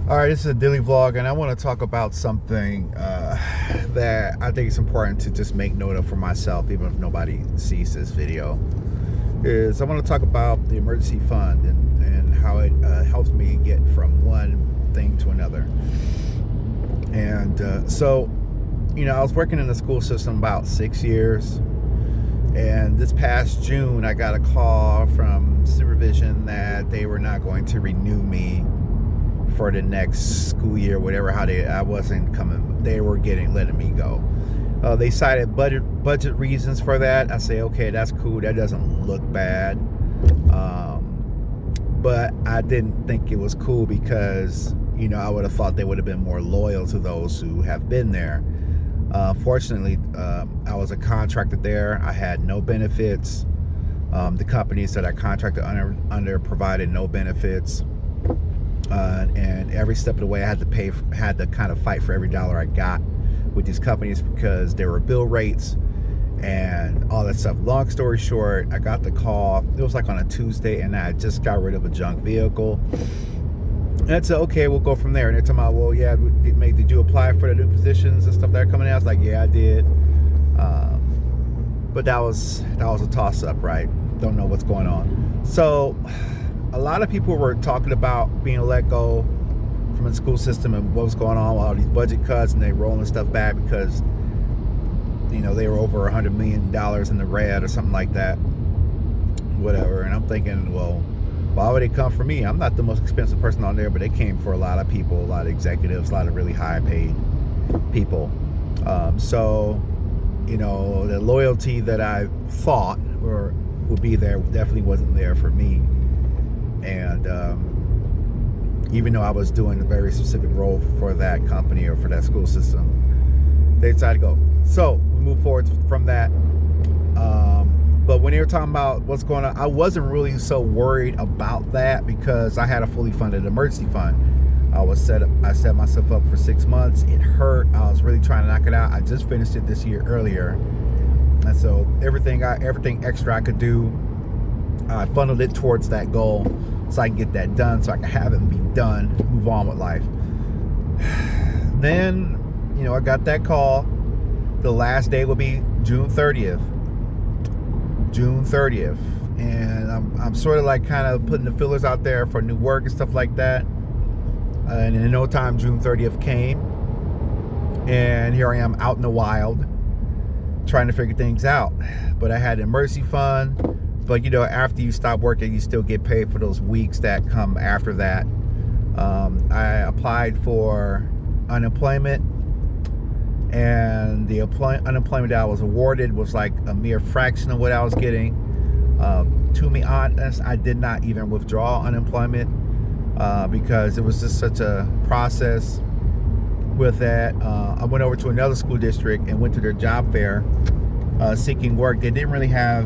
All right, this is a daily vlog, and I want to talk about something that I think is important to just make note of for myself, even if nobody sees this video. Is I want to talk about the emergency fund and how it helps me get from one thing to another. And so, I was working in the school system about 6 years, and this past June, I got a call from supervision that they were not going to renew me for the next school year, whatever. I wasn't coming. They were letting me go. They cited budget reasons for that. I say, okay, that's cool. That doesn't look bad. But I didn't think it was cool because I would have thought they would have been more loyal to those who have been there. Fortunately, I was a contractor there. I had no benefits. The companies that I contracted under provided no benefits. And every step of the way I had to kind of fight for every dollar I got with these companies because there were bill rates and all that stuff. Long story short, I got the call. It was like on a Tuesday, and I just got rid of a junk vehicle. And I said, okay, we'll go from there. And they're talking about, well, yeah, did you apply for the new positions and stuff that are coming out? I was like, yeah, I did. But that was a toss-up, right? Don't know what's going on. So a lot of people were talking about being let go from the school system and what was going on with all these budget cuts, and they rolling stuff back because they were over $100 million in the red or something like that, whatever. And I'm thinking, well, why would they come for me? I'm not the most expensive person on there, but they came for a lot of people, a lot of executives, a lot of really high paid people. So the loyalty that I thought would be there definitely wasn't there for me. And even though I was doing a very specific role for that company or for that school system, they decided to go. So we moved forward from that. But when they were talking about what's going on, I wasn't really so worried about that because I had a fully funded emergency fund. I set myself up for 6 months. It hurt. I was really trying to knock it out. I just finished it this year earlier. And so everything extra I could do, I funneled it towards that goal so I can get that done, so I can have it and be done, move on with life. Then, I got that call. The last day will be June 30th. And I'm sort of like kind of putting the fillers out there for new work and stuff like that. And in no time, June 30th came. And here I am out in the wild trying to figure things out. But I had an emergency fund. But after you stop working, you still get paid for those weeks that come after that. I applied for unemployment, and the unemployment that I was awarded was like a mere fraction of what I was getting. To be honest, I did not even withdraw unemployment because it was just such a process with that. I went over to another school district and went to their job fair seeking work. They didn't really have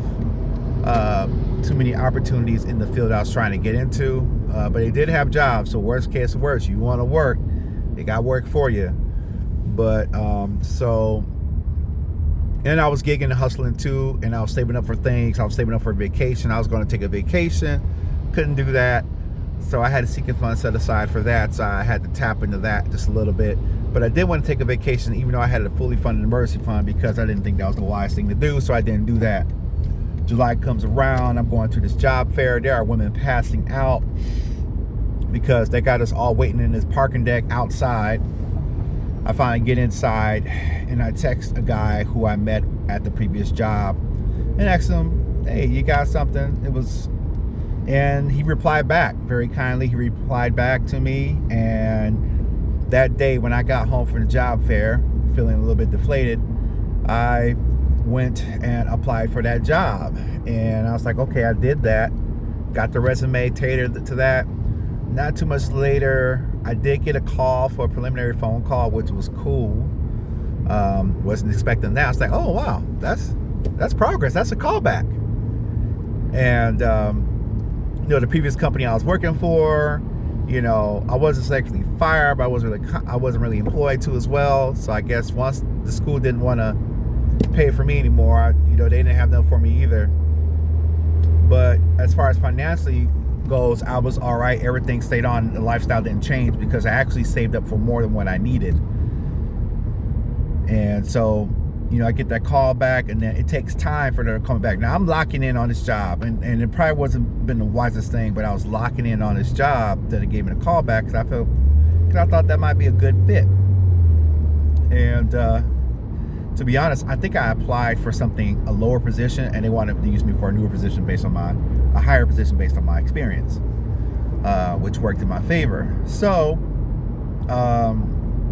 too many opportunities in the field I was trying to get into, but they did have jobs. So worst case worst, you want to work, they got work for you. But and I was gigging and hustling too, and I was saving up for things. I was saving up for a vacation. I was going to take a vacation, couldn't do that, so I had a seeking fund set aside for that. So I had to tap into that just a little bit. But I did want to take a vacation, even though I had a fully funded emergency fund, because I didn't think that was the wise thing to do. So I didn't do that. July comes around, I'm going to this job fair. There are women passing out because they got us all waiting in this parking deck outside. I finally get inside and I text a guy who I met at the previous job and asked him, hey, you got something? And he replied back very kindly. He replied back to me, and that day when I got home from the job fair, feeling a little bit deflated, I went and applied for that job. And I was like, okay, I did that, got the resume tailored to that. Not too much later, I did get a call for a preliminary phone call, which was cool. Wasn't expecting that. I was like, oh wow, that's progress, that's a callback. And the previous company I was working for, I wasn't actually fired, but I wasn't really employed to as well. So I guess once the school didn't want to pay for me anymore, they didn't have nothing for me either. But as far as financially, goes, I was all right. Everything stayed on. The lifestyle didn't change because I actually saved up for more than what I needed. And so, I get that call back, and then it takes time for them to come back. Now I'm locking in on this job, and it probably wasn't been the wisest thing, but I was locking in on this job that it gave me the call back because I thought that might be a good fit. And to be honest, I think I applied for a lower position, and they wanted to use me for a newer position a higher position based on my experience, which worked in my favor. So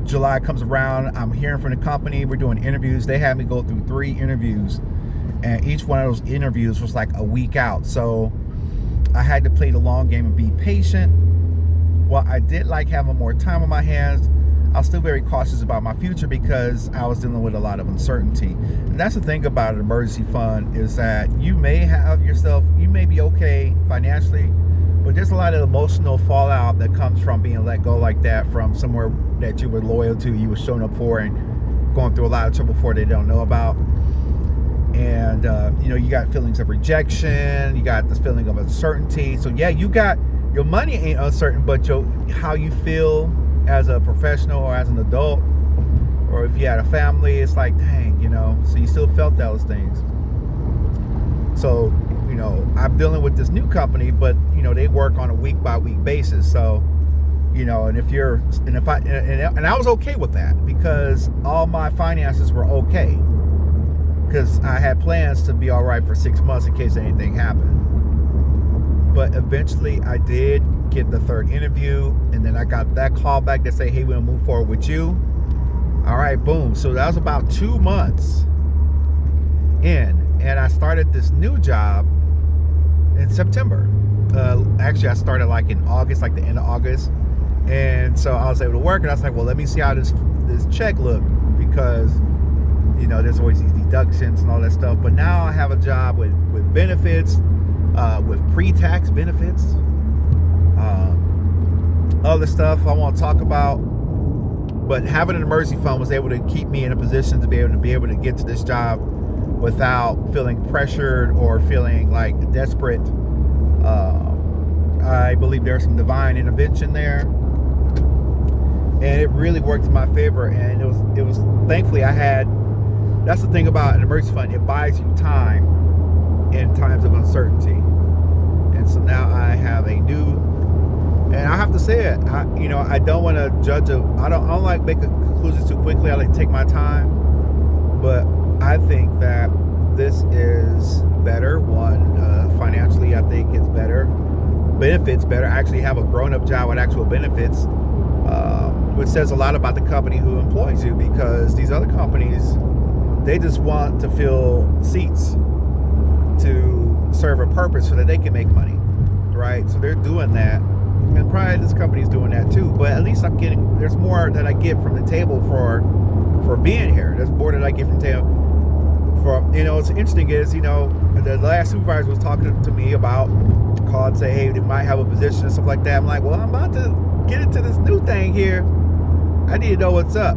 July comes around, I'm hearing from the company, we're doing interviews. They had me go through 3 interviews, and each one of those interviews was like a week out. So I had to play the long game and be patient. While I did like having more time on my hands, I was still very cautious about my future because I was dealing with a lot of uncertainty. And that's the thing about an emergency fund, is that you may be okay financially, but there's a lot of emotional fallout that comes from being let go like that from somewhere that you were loyal to, you were showing up for, and going through a lot of trouble for they don't know about. And you got feelings of rejection, you got this feeling of uncertainty. So yeah, you got your money ain't uncertain, but how you feel as a professional or as an adult, or if you had a family, it's like, dang, so you still felt those things. So, I'm dealing with this new company, but they work on a week by week basis. So, and I was okay with that because all my finances were okay, because I had plans to be all right for 6 months in case anything happened. But eventually I did get the 3rd interview, and then I got that call back that say, hey, we'll move forward with you. All right, boom. So that was about 2 months in, and I started this new job in September. Actually, I started like in August, like the end of August. And so I was able to work, and I was like, well, let me see how this check look, because there's always these deductions and all that stuff. But now I have a job with benefits, with pre-tax benefits, other stuff I won't talk about. But having an emergency fund was able to keep me in a position to be able to get to this job without feeling pressured or feeling like desperate. I believe there's some divine intervention there, and it really worked in my favor. And it was thankfully that's the thing about an emergency fund, it buys you time in times of uncertainty. And so now I have and I have to say it, I don't want to judge I don't like making conclusions too quickly. I like to take my time, but I think that this is better. Financially, I think it's better. Benefits better. I actually have a grown-up job with actual benefits, which says a lot about the company who employs you, because these other companies, they just want to fill seats to serve a purpose so that they can make money, right? So they're doing that, and probably this company's doing that too. But at least there's more that I get from the table for being here. There's more that I get from the table. What's interesting is, the last supervisor was talking to me about, called and say, hey, they might have a position and stuff like that. I'm like, well, I'm about to get into this new thing here. I need to know what's up.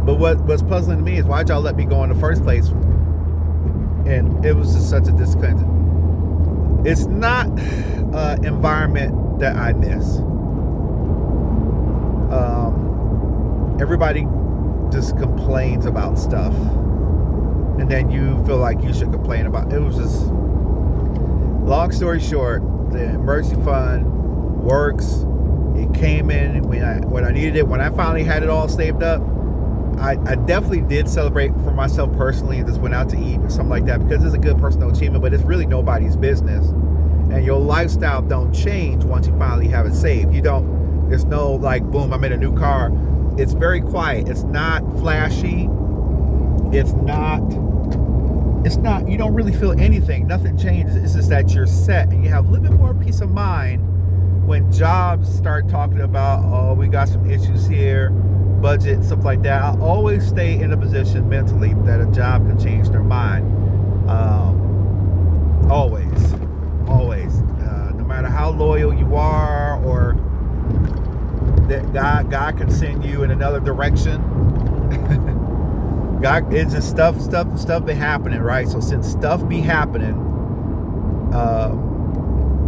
But what's puzzling to me is, why'd y'all let me go in the first place? And it was just such a disconnect. It's not an environment that I miss. Everybody just complains about stuff, and then you feel like you should complain about it. Was just, long story short, the emergency fund works. It came in when I needed it. When I finally had it all saved up, I definitely did celebrate for myself personally, and just went out to eat or something like that, because it's a good personal achievement, but it's really nobody's business. And your lifestyle don't change once you finally have it saved. There's no like, boom, I'm in a new car. It's very quiet. It's not flashy. It's not, you don't really feel anything. Nothing changes. It's just that you're set, and you have a little bit more peace of mind when jobs start talking about, oh, we got some issues here, budget, stuff like that. I always stay in a position mentally that a job can change their mind. Always. No matter how loyal you are, or that God can send you in another direction. God, it's just stuff be happening, right? So since stuff be happening,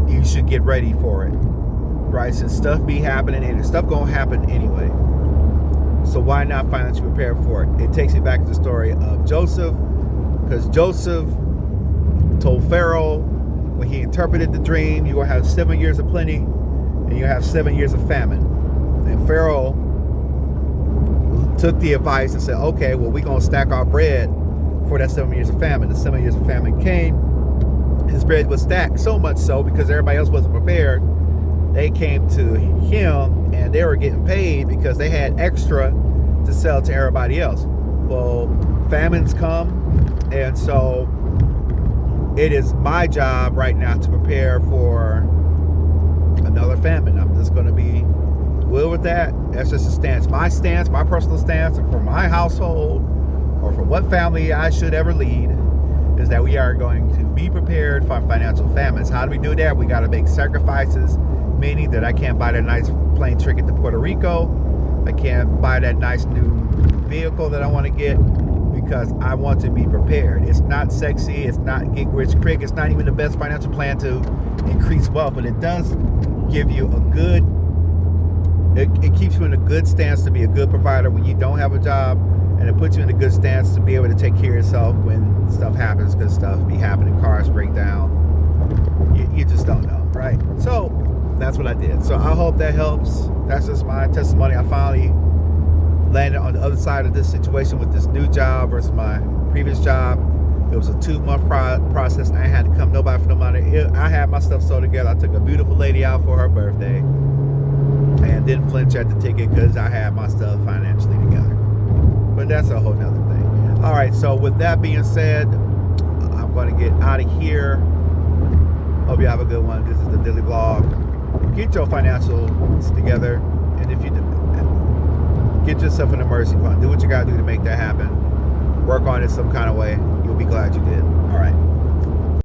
you should get ready for it, right? Since stuff be happening and stuff gonna happen anyway. So why not financially prepare for it? It takes me back to the story of Joseph, because Joseph told Pharaoh when he interpreted the dream, you're gonna have 7 years of plenty and you have 7 years of famine. And Pharaoh took the advice and said, okay, well, we're gonna stack our bread for that 7 years of famine. The 7 years of famine came. His bread was stacked, so much so because everybody else wasn't prepared. They came to him and they were getting paid because they had extra to sell to everybody else. Well, famines come, and so it is my job right now to prepare for another famine. I'm just going to be will with that. That's just a stance. My stance, my personal stance for my household or for what family I should ever lead is that we are going to be prepared for financial famines. How do we do that? We got to make sacrifices, meaning that I can't buy that nice plane ticket to Puerto Rico. I can't buy that nice new vehicle that I want to get because I want to be prepared. It's not sexy. It's not get rich quick. It's not even the best financial plan to increase wealth, but it does give you a good, it keeps you in a good stance to be a good provider when you don't have a job. And it puts you in a good stance to be able to take care of yourself when stuff happens, because stuff be happening, cars break down. You just don't know, right? So that's what I did. So I hope that helps. That's just my testimony. I finally landed on the other side of this situation with this new job versus my previous job. It was a 2-month process. I had to come nobody for no money. I had my stuff sold together. I took a beautiful lady out for her birthday and didn't flinch at the ticket because I had my stuff financially together. But that's a whole nother thing. All right, so with that being said, I'm going to get out of here. Hope you have a good one. This is the Daily Vlog. Get your financials together, and if you do, get yourself an emergency fund. Do what you got to do to make that happen. Work on it some kind of way. You'll be glad you did. All right.